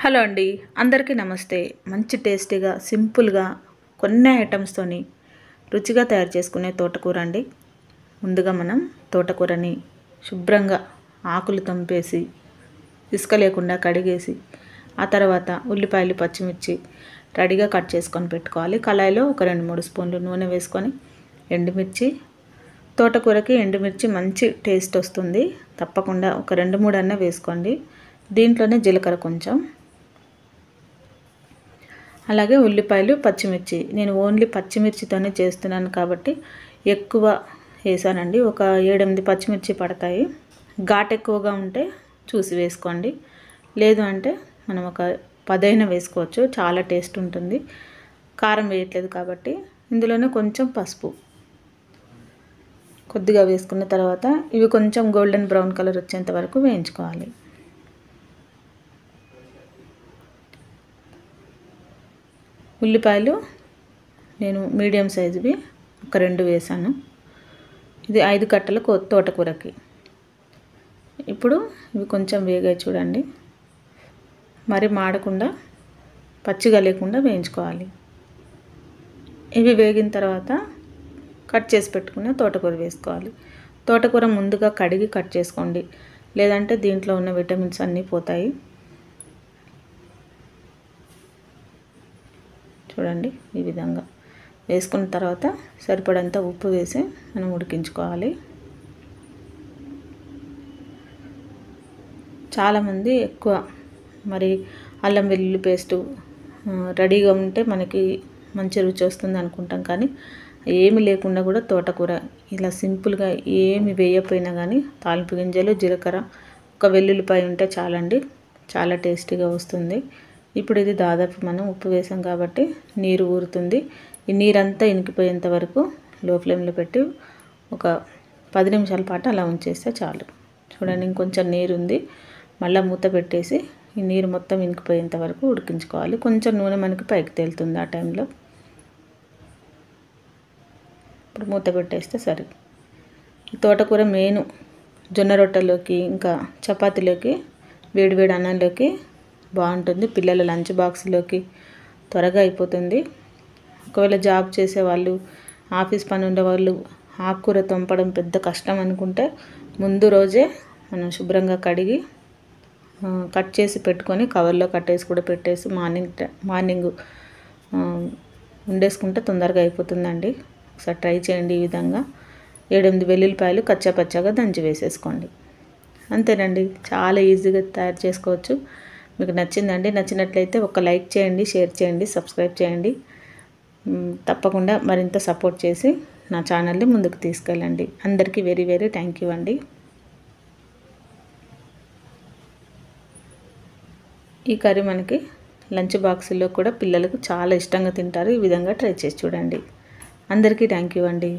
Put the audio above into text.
Hello అండి, అందరికీ నమస్తే. మంచి టేస్టీగా సింపుల్గా కొన్ని ఐటమ్స్తోని రుచిగా తయారు చేసుకునే తోటకూర అండి. ముందుగా మనం తోటకూరని శుభ్రంగా ఆకులు తంపేసి ఇసుక లేకుండా కడిగేసి ఆ తర్వాత ఉల్లిపాయలు పచ్చిమిర్చి రెడీగా కట్ చేసుకొని పెట్టుకోవాలి. కళాయిలో ఒక 2-3 స్పూన్లు నూనె వేసుకొని ఎండుమిర్చి, తోటకూరకి ఎండుమిర్చి మంచి టేస్ట్ వస్తుంది. తప్పకుండా ఒక 2-3 అన్న వేసుకోండి. దీంట్లోనే జీలకర్ర కొంచెం, అలాగే ఉల్లిపాయలు పచ్చిమిర్చి. నేను ఓన్లీ పచ్చిమిర్చితోనే చేస్తున్నాను కాబట్టి ఎక్కువ వేసానండి. ఒక 7-8 పచ్చిమిర్చి పడతాయి. ఘాటు ఎక్కువగా ఉంటే చూసి వేసుకోండి, లేదు అంటే మనం ఒక 10 వేసుకోవచ్చు. చాలా టేస్ట్ ఉంటుంది. కారం వేయట్లేదు కాబట్టి ఇందులోనే కొంచెం పసుపు కొద్దిగా వేసుకున్న తర్వాత ఇవి కొంచెం గోల్డెన్ బ్రౌన్ కలర్ వచ్చేంత వరకు వేయించుకోవాలి. ఉల్లిపాయలు నేను మీడియం సైజువి ఒక 2 వేసాను. ఇది 5 కట్టల తోటకూరకి. ఇప్పుడు ఇవి కొంచెం వేగాయి చూడండి. మరి మాడకుండా పచ్చిగా లేకుండా వేయించుకోవాలి. ఇవి వేగిన తర్వాత కట్ చేసి పెట్టుకున్న తోటకూర వేసుకోవాలి. తోటకూర ముందుగా కడిగి కట్ చేసుకోండి, లేదంటే దీంట్లో ఉన్న విటమిన్స్ అన్నీ పోతాయి. చూడండి, ఈ విధంగా వేసుకున్న తర్వాత సరిపడంత ఉప్పు వేసి మనం ఉడికించుకోవాలి. చాలామంది ఎక్కువ మరి అల్లం వెల్లుల్లి పేస్టు రెడీగా ఉంటే మనకి మంచి రుచి వస్తుంది అనుకుంటాం, కానీ ఏమి లేకుండా కూడా తోటకూర ఇలా సింపుల్గా ఏమి వేయకపోయినా కానీ తాలింపు గింజలు, జీలకర్ర, ఒక వెల్లుల్లిపాయ ఉంటే చాలండి, చాలా టేస్టీగా వస్తుంది. ఇప్పుడు ఇది దాదాపు మనం ఉప్పు వేసాం కాబట్టి నీరు ఊరుతుంది. ఈ నీరంతా ఇనికిపోయేంత వరకు లో ఫ్లేమ్లో పెట్టి ఒక 10 నిమిషాల పాటు అలా ఉంచేస్తే చాలు. చూడండి, ఇంకొంచెం నీరు ఉంది. మళ్ళీ మూత పెట్టేసి ఈ నీరు మొత్తం ఇనికిపోయేంత వరకు ఉడికించుకోవాలి. కొంచెం నూనె మనకి పైకి తేలుతుంది ఆ టైంలో. ఇప్పుడు మూత పెట్టేస్తే సరే. ఈ తోటకూర మెయిన్ జొన్న రొట్టెలోకి, ఇంకా చపాతీలోకి, వేడివేడి అన్నంలోకి బాగుంటుంది. పిల్లల లంచ్ బాక్స్లోకి త్వరగా అయిపోతుంది. ఒకవేళ జాబ్ చేసేవాళ్ళు, ఆఫీస్ పని ఉండేవాళ్ళు ఆకుకూర తొంపడం పెద్ద కష్టం అనుకుంటే ముందు రోజే మనం శుభ్రంగా కడిగి కట్ చేసి పెట్టుకొని కవర్లో కట్టేసి కూడా పెట్టేసి మార్నింగ్ వండేసుకుంటే తొందరగా అయిపోతుందండి. ఒకసారి ట్రై చేయండి. ఈ విధంగా 7-8 వెల్లుల్లిపాయలు కచ్చాపచ్చాగా దంచి వేసేసుకోండి. అంతేనండి, చాలా ఈజీగా తయారు చేసుకోవచ్చు. మీకు నచ్చిందండి. నచ్చినట్లయితే ఒక లైక్ చేయండి, షేర్ చేయండి, సబ్స్క్రైబ్ చేయండి. తప్పకుండా మరింత సపోర్ట్ చేసి నా ఛానల్ని ముందుకు తీసుకెళ్ళండి. అందరికీ వెరీ వెరీ థ్యాంక్ యూ అండి. ఈ కర్రీ మనకి లంచ్ బాక్సుల్లో కూడా పిల్లలకు చాలా ఇష్టంగా తింటారు. ఈ విధంగా ట్రై చేసి చూడండి. అందరికీ థ్యాంక్ యూ అండి.